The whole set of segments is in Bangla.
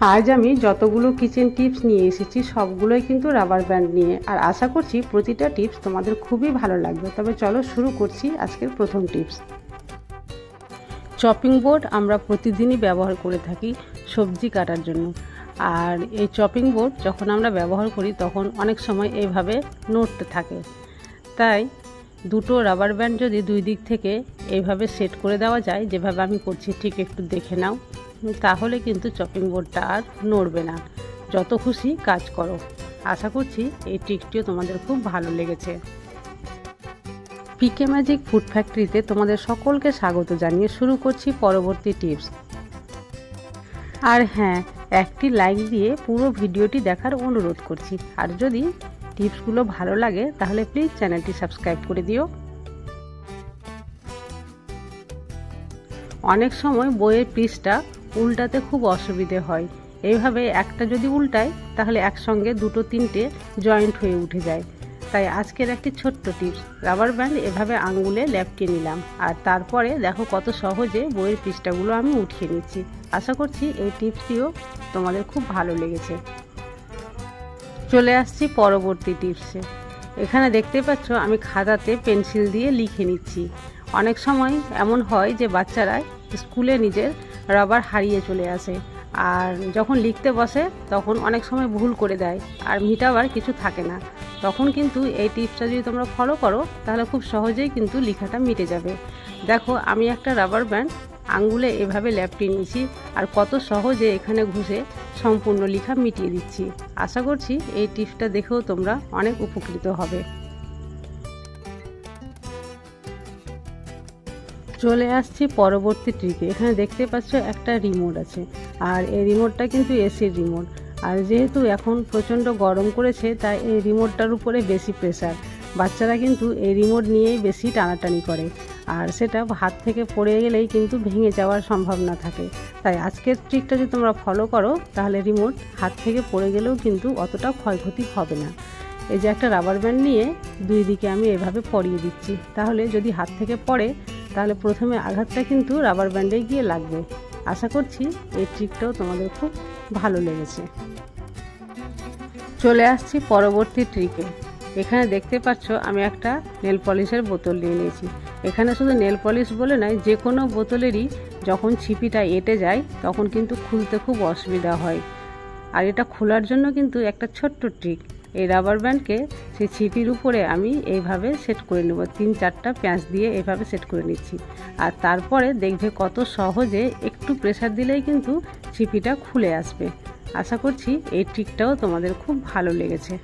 আজ আমি যতগুলো কিচেন টিপস নিয়ে এসেছি সবগুলোই কিন্তু রাবার ব্যান্ড নিয়ে, আর আশা করছি প্রতিটা টিপস তোমাদের খুবই ভালো লাগবে। তবে চলো শুরু করছি আজকের প্রথম টিপস। চপিং বোর্ড আমরা প্রতিদিনই ব্যবহার করে থাকি সবজি কাটার জন্য, আর এই চপিং বোর্ড যখন আমরা ব্যবহার করি তখন অনেক সময় এইভাবে নড়তে থাকে। তাই দুটো রাবার ব্যান্ড যদি দুই দিক থেকে এইভাবে সেট করে দেওয়া যায়, যেভাবে আমি করছি ঠিক একটু দেখে নাও, তাহলে কিন্তু চপিং বোর্ডটা আর নড়বে না, যত খুশি কাজ করো। আশা করছি এই ট্রিকটিও তোমাদের খুব ভালো লেগেছে। পিকে ম্যাজিক ফুড ফ্যাক্টরিতে তোমাদের সকলকে স্বাগত জানিয়ে শুরু করছি পরবর্তী টিপস। আর হ্যাঁ, একটি লাইক দিয়ে পুরো ভিডিওটি দেখার অনুরোধ করছি, আর যদি টিপসগুলো ভালো লাগে তাহলে প্লিজ চ্যানেলটি সাবস্ক্রাইব করে দিও। অনেক সময় বইয়ের পৃষ্ঠা উল্টাতে খুব অসুবিধে হয়। এইভাবে একটা যদি উল্টায় তাহলে একসঙ্গে দুটো তিনটে জয়েন্ট হয়ে উঠে যায়। তাই আজকের একটি ছোট্ট টিপস, রাবার ব্যান্ড এভাবে আঙুলে লেপটে নিলাম, আর তারপরে দেখো কত সহজে বইয়ের পৃষ্ঠাগুলো আমি উঠিয়ে নিচ্ছি। আশা করছি এই টিপসটিও তোমাদের খুব ভালো লেগেছে। চলে আসছি পরবর্তী টিপসে। এখানে দেখতে পাচ্ছ আমি খাতাতে পেন্সিল দিয়ে লিখে নিচ্ছি। অনেক সময় এমন হয় যে বাচ্চারা স্কুলে নিজের রাবার হারিয়ে চলে আসে, আর যখন লিখতে বসে তখন অনেক সময় ভুল করে দেয় আর মিটাবার কিছু থাকে না। তখন কিন্তু এই টিপসটা যদি তোমরা ফলো করো তাহলে খুব সহজেই কিন্তু লেখাটা মিটে যাবে। দেখো আমি একটা রাবার ব্যান্ড আঙ্গুলে এভাবে লেপটে নিয়েছি, আর কত সহজে এখানে ঘষে সম্পূর্ণ লেখা মিটিয়ে দিচ্ছি। আশা করছি এই টিপসটা দেখেও তোমরা অনেক উপকৃত হবে। চলে আসছি পরবর্তী ট্রিকে। এখানে দেখতে পাচ্ছ একটা রিমোট আছে, আর এই রিমোটটা কিন্তু এসির রিমোট। আর যেহেতু এখন প্রচণ্ড গরম করেছে তাই এই রিমোটটার উপরে বেশি প্রেসার। বাচ্চারা কিন্তু এই রিমোট নিয়েই বেশি টানাটানি করে, আর সেটা হাত থেকে পড়ে গেলেই কিন্তু ভেঙে যাওয়ার সম্ভাবনা থাকে। তাই আজকের ট্রিকটা যদি তোমরা ফলো করো তাহলে রিমোট হাত থেকে পড়ে গেলেও কিন্তু অতটা ক্ষয়ক্ষতি হবে না। এই যে একটা রাবার ব্যান্ড নিয়ে দুই দিকে আমি এভাবে পরিয়ে দিচ্ছি, তাহলে যদি হাত থেকে পড়ে তাহলে প্রথমে আঘাতটা কিন্তু রাবার ব্যান্ডে গিয়ে লাগবে। আশা করছি এই ট্রিকটাও তোমাদের খুব ভালো লেগেছে। চলে আসছি পরবর্তী ট্রিকে। এখানে দেখতে পাচ্ছ আমি একটা নেল পলিশের বোতল নিয়ে নিয়েছি। এখানে শুধু নেল পলিশ বলে নয়, যে কোনো বোতলেরই যখন ছিপিটা এঁটে যায় তখন কিন্তু খুলতে খুব অসুবিধা হয়। আর এটা খোলার জন্য কিন্তু একটা ছোট্ট ট্রিক, এই রাবার ব্যান্ডকে সেই ছিপির উপরে আমি এইভাবে সেট করে নেব। 3-4টা প্যাঁচ দিয়ে এইভাবে সেট করে নিচ্ছি, আর তারপরে দেখবে কত সহজে একটু প্রেসার দিলেই কিন্তু ছিপিটা খুলে আসবে। আশা করছি এই ট্রিকটাও তোমাদের খুব ভালো লেগেছে।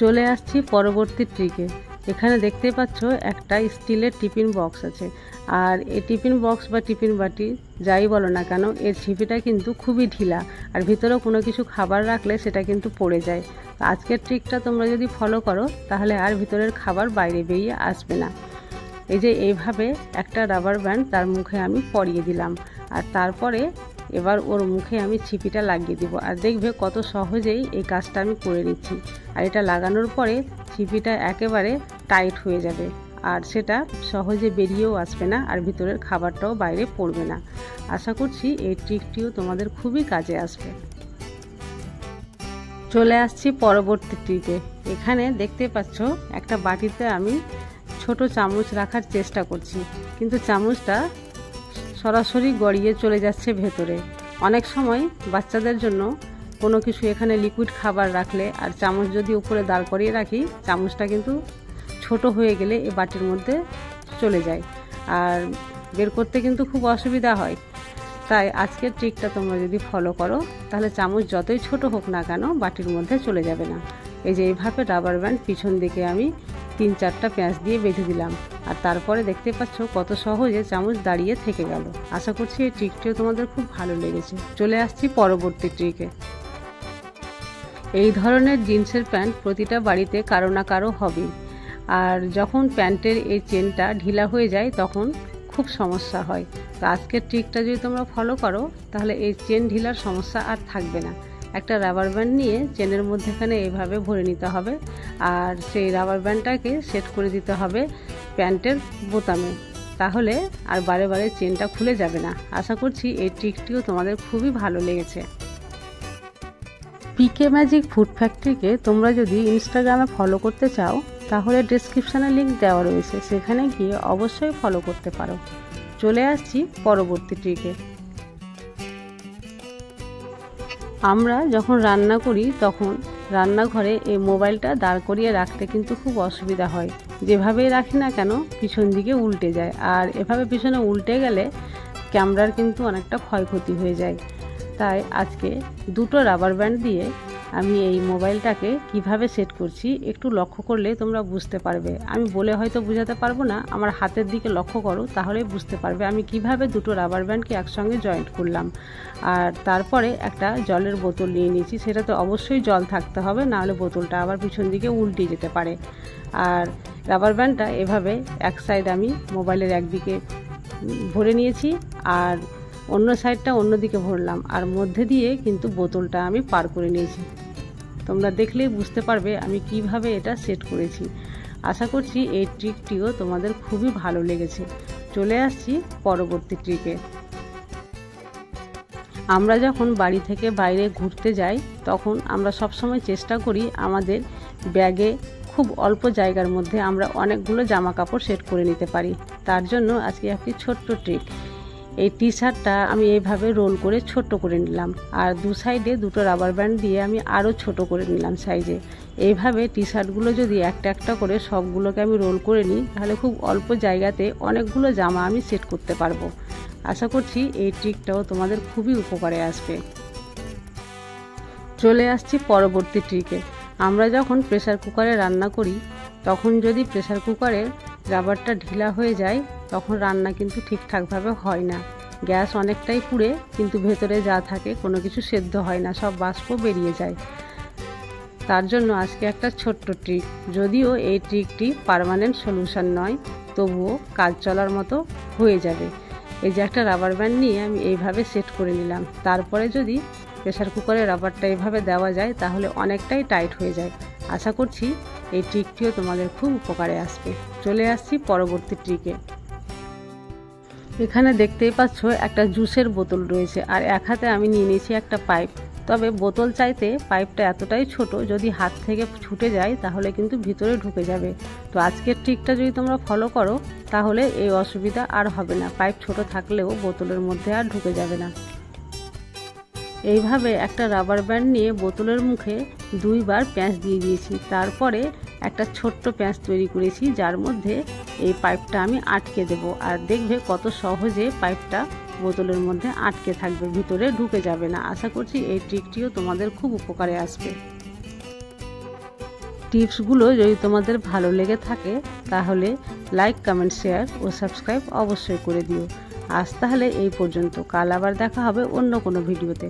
চলে আসছি পরবর্তী ট্রিকে। এখানে দেখতে পাচ্ছ একটা স্টিলের টিফিন বক্স আছে, আর এই টিফিন বক্স বা টিফিন বাটি যাই বলো না কেন, এর ছিপিটা কিন্তু খুবই ঢিলা, আর ভিতরেও কোনো কিছু খাবার রাখলে সেটা কিন্তু পড়ে যায়। আজকের ট্রিকটা তোমরা যদি ফলো করো তাহলে আর ভিতরের খাবার বাইরে বেরিয়ে আসবে না। এই যে এইভাবে একটা রাবার ব্যান্ড তার মুখে আমি পরিয়ে দিলাম, আর তারপরে এবার ওর মুখে আমি ছিপিটা লাগিয়ে দিব, আর দেখবে কত সহজেই এই কাজটা আমি করে নিচ্ছি। আর এটা লাগানোর পরে ছিপিটা একেবারে টাইট হয়ে যাবে, আর সেটা সহজে বেরিয়েও আসবে না, আর ভিতরের খাবারটাও বাইরে পড়বে না। আশা করছি এই ট্রিকটিও তোমাদের খুবই কাজে আসবে। চলে আসছি পরবর্তী ট্রিকে। এখানে দেখতে পাচ্ছ একটা বাটিতে আমি ছোট চামচ রাখার চেষ্টা করছি, কিন্তু চামচটা সরাসরি গড়িয়ে চলে যাচ্ছে ভেতরে। অনেক সময় বাচ্চাদের জন্য কোনো কিছু এখানে লিকুইড খাবার রাখলে আর চামচ যদি উপরে দাঁড় করিয়ে রাখি, চামচটা কিন্তু ছোট হয়ে গেলে এই বাটির মধ্যে চলে যায়, আর বের করতে কিন্তু খুব অসুবিধা হয়। তাই আজকের ট্রিকটা তোমরা যদি ফলো করো তাহলে চামচ যতই ছোট হোক না কেন বাটির মধ্যে চলে যাবে না। এই যে এইভাবে রাবার ব্যান্ড পিছন দিকে আমি 3-4টা প্যাঁচ দিয়ে বেঁধে দিলাম, আর তারপরে দেখতে পাচ্ছ কত সহজে চামচ দাঁড়িয়ে থেকে গেল। আশা করছি এই ট্রিকটিও তোমাদের খুব ভালো লেগেছে। চলে আসছি পরবর্তী ট্রিকে। এই ধরনের জিন্সের প্যান্ট প্রতিটা বাড়িতে কারো না কারো হবেই, আর যখন প্যান্টের এই চেনটা ঢিলা হয়ে যায় তখন খুব সমস্যা হয়। তো আজকের ট্রিকটা যদি তোমরা ফলো করো তাহলে এই চেন ঢিলার সমস্যা আর থাকবে না। একটা রাবার ব্যান্ড নিয়ে চেনের মধ্যেখানে এইভাবে ভরে নিতে হবে, আর সেই রাবার ব্যান্ডটাকে সেট করে দিতে হবে প্যান্টের বোতামে। তাহলে আর বারে বারে চেনটা খুলে যাবে না। আশা করছি এই ট্রিকটিও তোমাদের খুবই ভালো লেগেছে। পিকে ম্যাজিক ফুড ফ্যাক্টরিকে তোমরা যদি ইনস্টাগ্রামে ফলো করতে চাও তাহলে ডেসক্রিপশানে লিঙ্ক দেওয়া রয়েছে, সেখানে গিয়ে অবশ্যই ফলো করতে পারো। চলে আসছি পরবর্তী ট্রিকে। আমরা যখন রান্না করি তখন রান্নাঘরে এই মোবাইলটা দাঁড় করিয়ে রাখতে কিন্তু খুব অসুবিধা হয়। যেভাবেই রাখি না কেন পিছন দিকে উল্টে যায়, আর এভাবে পিছনে উল্টে গেলে ক্যামেরার কিন্তু অনেকটা ক্ষয়ক্ষতি হয়ে যায়। তাই আজকে দুটো রাবার ব্যান্ড দিয়ে আমি এই মোবাইলটাকে কিভাবে সেট করছি একটু লক্ষ্য করলে তোমরা বুঝতে পারবে। আমি বলে হয়তো বোঝাতে পারবো না, আমার হাতের দিকে লক্ষ্য করো তাহলে বুঝতে পারবে আমি কিভাবে দুটো রাবার ব্যান্ডকে একসঙ্গে জয়েন্ট করলাম। আর তারপরে একটা জলের বোতল নিয়ে নিয়েছি, সেটাতে অবশ্যই জল থাকতে হবে, নাহলে বোতলটা আবার পিছন দিকে উল্টে যেতে পারে। আর রাবার ব্যান্ডটা এভাবে এক সাইড আমি মোবাইলের একদিকে ভরে নিয়েছি আর অন্য সাইডটা অন্যদিকে ভরলাম, আর মধ্যে দিয়ে কিন্তু বোতলটা আমি পার করে নিয়েছি। তোমরা দেখলেই বুঝতে পারবে আমি কিভাবে এটা সেট করেছি। আশা করছি এই ট্রিকটিও তোমাদের খুবই ভালো লেগেছে। চলে আসছি পরবর্তী ট্রিকে। আমরা যখন বাড়ি থেকে বাইরে ঘুরতে যাই তখন আমরা সবসময় চেষ্টা করি আমাদের ব্যাগে খুব অল্প জায়গার মধ্যে আমরা অনেকগুলো জামা কাপড় সেট করে নিতে পারি। তার জন্য আজকে একটি ছোট্ট ট্রিক। এই টি শার্টটা আমি এইভাবে রোল করে ছোট করে নিলাম, আর দু সাইডে দুটো রাবার ব্যান্ড দিয়ে আমি আরও ছোট করে নিলাম সাইজে। এইভাবে টি শার্টগুলো যদি একটা একটা করে সবগুলোকে আমি রোল করে নিই তাহলে খুব অল্প জায়গাতে অনেকগুলো জামা আমি সেট করতে পারবো। আশা করছি এই ট্রিকটাও তোমাদের খুবই উপকারে আসবে। চলে আসছি পরবর্তী ট্রিকে। আমরা যখন প্রেসার কুকারে রান্না করি তখন যদি প্রেসার কুকারের রাবারটা ঢিলা হয়ে যায় তখন রান্না কিন্তু ঠিকঠাকভাবে হয় না। গ্যাস অনেকটাই পুড়ে কিন্তু ভেতরে যা থাকে কোনো কিছু সেদ্ধ হয় না, সব বাষ্প বেরিয়ে যায়। তার জন্য আজকে একটা ছোট্ট ট্রিক, যদিও এই ট্রিকটি পার্মানেন্ট সলিউশন নয়, তবুও কাজ চলার মতো হয়ে যাবে। এই যে একটা রাবার ব্যান্ড নিয়ে আমি এইভাবে সেট করে নিলাম, তারপরে যদি প্রেসার কুকারে রাবারটা এইভাবে দেওয়া যায় তাহলে অনেকটাই টাইট হয়ে যায়। আশা করছি এই ট্রিকটিও তোমাদের খুব উপকারে আসবে। চলে আসছি পরবর্তী ট্রিকে। এখানে দেখতেই পাচ্ছ একটা জুসের বোতল রয়েছে, আর এক হাতে আমি নিয়ে নিয়েছি একটা পাইপ। তবে বোতল চাইতে পাইপটা এতটাই ছোট, যদি হাত থেকে ছুটে যায় তাহলে কিন্তু ভিতরে ঢুকে যাবে। তো আজকের ট্রিকটা যদি তোমরা ফলো করো তাহলে এই অসুবিধা আর হবে না, পাইপ ছোট থাকলেও বোতলের মধ্যে আর ঢুকে যাবে না। এইভাবে একটা রাবার ব্যান্ড নিয়ে বোতলের মুখে দুইবার প্যাঁচ দিয়ে দিয়েছি, তারপরে একটা ছোট্ট প্যাঁচ তৈরি করেছি যার মধ্যে এই পাইপটা আমি আটকে দেব। আর দেখবে কত সহজে পাইপটা বোতলের মধ্যে আটকে থাকবে, ভিতরে ঢুকে যাবে না। আশা করছি এই ট্রিকটিও তোমাদের খুব উপকারে আসবে। টিপসগুলো যদি তোমাদের ভালো লেগে থাকে তাহলে লাইক, কমেন্ট, শেয়ার ও সাবস্ক্রাইব অবশ্যই করে দিও। আজ তাহলে এই পর্যন্ত, কাল আবার দেখা হবে অন্য কোনো ভিডিওতে।